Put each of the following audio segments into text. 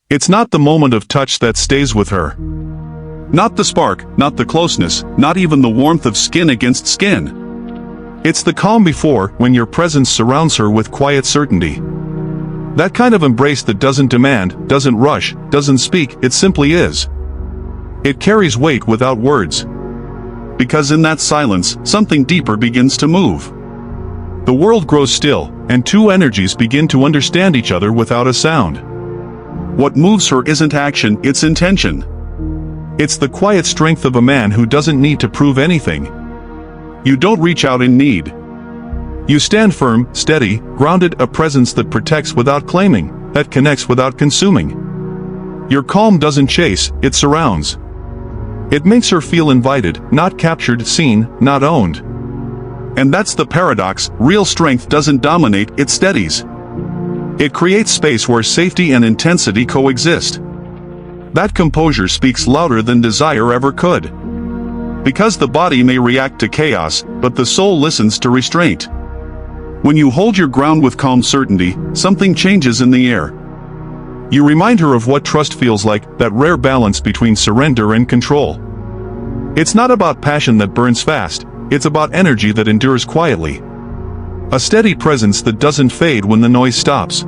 It's not the moment of touch that stays with her. Not the spark, not the closeness, not even the warmth of skin against skin. It's the calm before, when your presence surrounds her with quiet certainty. That kind of embrace that doesn't demand, doesn't rush, doesn't speak, it simply is. It carries weight without words. Because in that silence, something deeper begins to move. The world grows still, and two energies begin to understand each other without a sound. What moves her isn't action, it's intention. It's the quiet strength of a man who doesn't need to prove anything. You don't reach out in need. You stand firm, steady, grounded, a presence that protects without claiming, that connects without consuming. Your calm doesn't chase, it surrounds. It makes her feel invited, not captured, seen, not owned. And that's the paradox, real strength doesn't dominate, it steadies. It creates space where safety and intensity coexist. That composure speaks louder than desire ever could. Because the body may react to chaos, but the soul listens to restraint. When you hold your ground with calm certainty, something changes in the air. You remind her of what trust feels like, that rare balance between surrender and control. It's not about passion that burns fast, it's about energy that endures quietly. A steady presence that doesn't fade when the noise stops.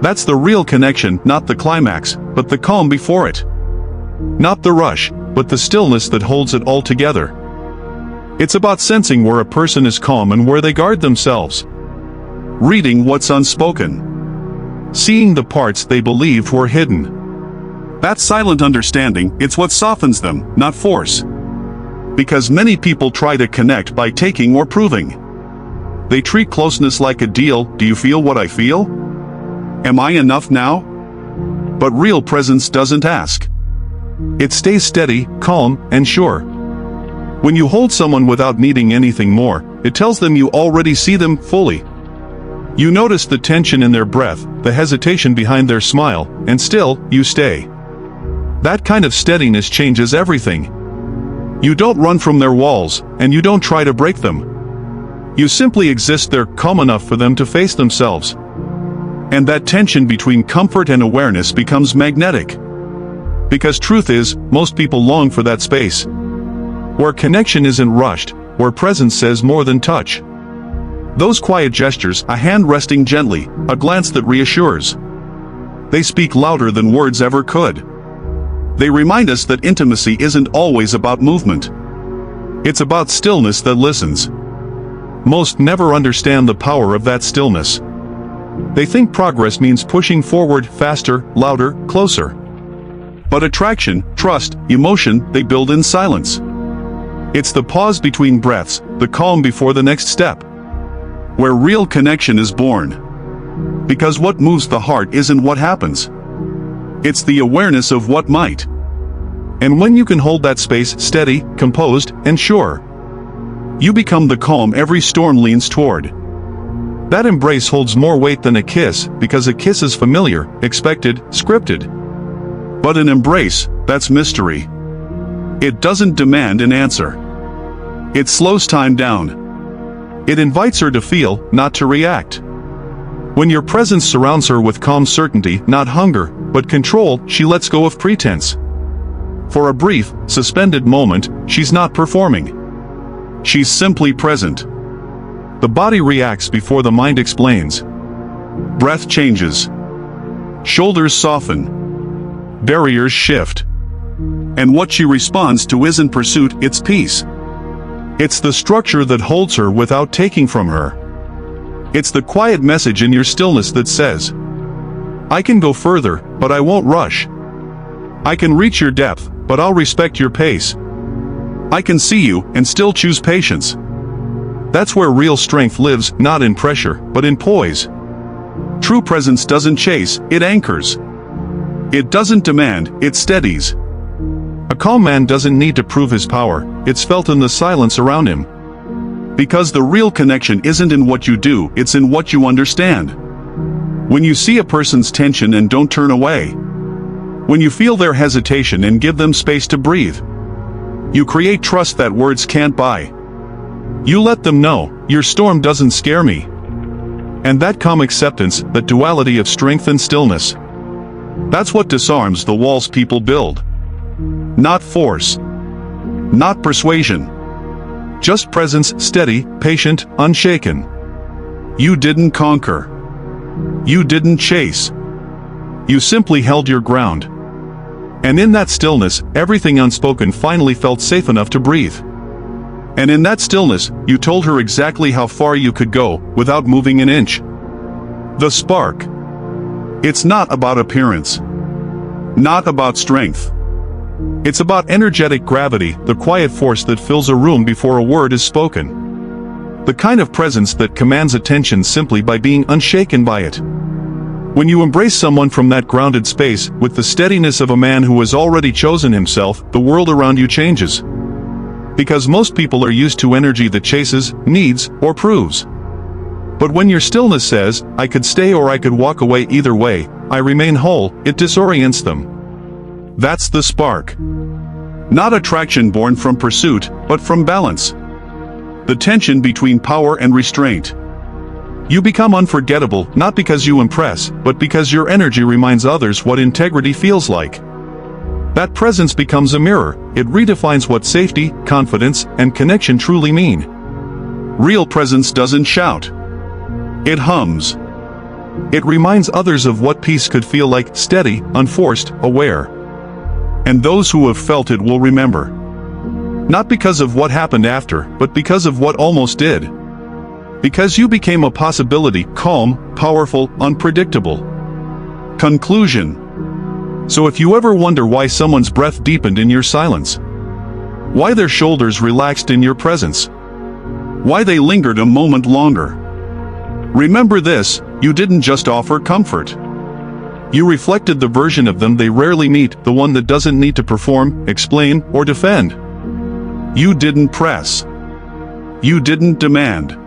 That's the real connection, not the climax, but the calm before it. Not the rush, but the stillness that holds it all together. It's about sensing where a person is calm and where they guard themselves. Reading what's unspoken. Seeing the parts they believed were hidden. That silent understanding, it's what softens them, not force. Because many people try to connect by taking or proving. They treat closeness like a deal. Do you feel what I feel? Am I enough now? But real presence doesn't ask. It stays steady, calm, and sure. When you hold someone without needing anything more, it tells them you already see them fully. You notice the tension in their breath, the hesitation behind their smile, and still, you stay. That kind of steadiness changes everything. You don't run from their walls, and you don't try to break them. You simply exist there, calm enough for them to face themselves. And that tension between comfort and awareness becomes magnetic. Because truth is, most people long for that space. Where connection isn't rushed, where presence says more than touch. Those quiet gestures, a hand resting gently, a glance that reassures. They speak louder than words ever could. They remind us that intimacy isn't always about movement. It's about stillness that listens. Most never understand the power of that stillness. They think progress means pushing forward faster, louder, closer. But attraction, trust, emotion, they build in silence. It's the pause between breaths, the calm before the next step. Where real connection is born. Because what moves the heart isn't what happens. It's the awareness of what might. And when you can hold that space steady, composed, and sure, you become the calm every storm leans toward. That embrace holds more weight than a kiss, because a kiss is familiar, expected, scripted. But an embrace, that's mystery. It doesn't demand an answer. It slows time down. It invites her to feel, not to react. When your presence surrounds her with calm certainty, not hunger, but control, she lets go of pretense. For a brief, suspended moment, she's not performing. She's simply present. The body reacts before the mind explains. Breath changes. Shoulders soften. Barriers shift. And what she responds to isn't pursuit, it's peace. It's the structure that holds her without taking from her. It's the quiet message in your stillness that says, I can go further, but I won't rush. I can reach your depth, but I'll respect your pace. I can see you, and still choose patience. That's where real strength lives, not in pressure, but in poise. True presence doesn't chase, it anchors. It doesn't demand, it steadies. A calm man doesn't need to prove his power, it's felt in the silence around him. Because the real connection isn't in what you do, it's in what you understand. When you see a person's tension and don't turn away. When you feel their hesitation and give them space to breathe. You create trust that words can't buy. You let them know, your storm doesn't scare me. And that calm acceptance, that duality of strength and stillness. That's what disarms the walls people build. Not force. Not persuasion. Just presence, steady, patient, unshaken. You didn't conquer. You didn't chase. You simply held your ground. And in that stillness, everything unspoken finally felt safe enough to breathe. And in that stillness, you told her exactly how far you could go, without moving an inch. The spark. It's not about appearance. Not about strength. It's about energetic gravity, the quiet force that fills a room before a word is spoken. The kind of presence that commands attention simply by being unshaken by it. When you embrace someone from that grounded space, with the steadiness of a man who has already chosen himself, the world around you changes. Because most people are used to energy that chases, needs, or proves. But when your stillness says, I could stay or I could walk away, either way, I remain whole, it disorients them. That's the spark. Not attraction born from pursuit, but from balance. The tension between power and restraint. You become unforgettable, not because you impress, but because your energy reminds others what integrity feels like. That presence becomes a mirror. It redefines what safety, confidence, and connection truly mean. Real presence doesn't shout. It hums. It reminds others of what peace could feel like, steady, unforced, aware. And those who have felt it will remember. Not because of what happened after, but because of what almost did. Because you became a possibility, calm, powerful, unpredictable. Conclusion. So if you ever wonder why someone's breath deepened in your silence, why their shoulders relaxed in your presence, why they lingered a moment longer, remember this: you didn't just offer comfort. You reflected the version of them they rarely meet, the one that doesn't need to perform, explain, or defend. You didn't press. You didn't demand.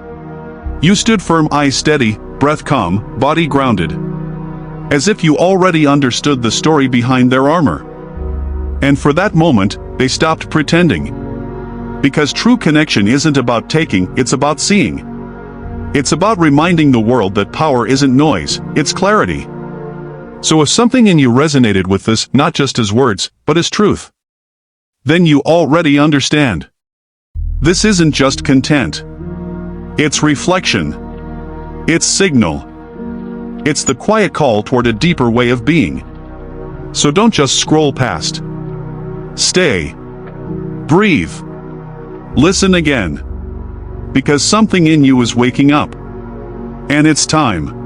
You stood firm, eyes steady, breath calm, body grounded. As if you already understood the story behind their armor. And for that moment, they stopped pretending. Because true connection isn't about taking, it's about seeing. It's about reminding the world that power isn't noise, it's clarity. So if something in you resonated with this, not just as words, but as truth, then you already understand. This isn't just content. It's reflection. It's signal. It's the quiet call toward a deeper way of being. So don't just scroll past. Stay. Breathe. Listen again. Because something in you is waking up. And it's time.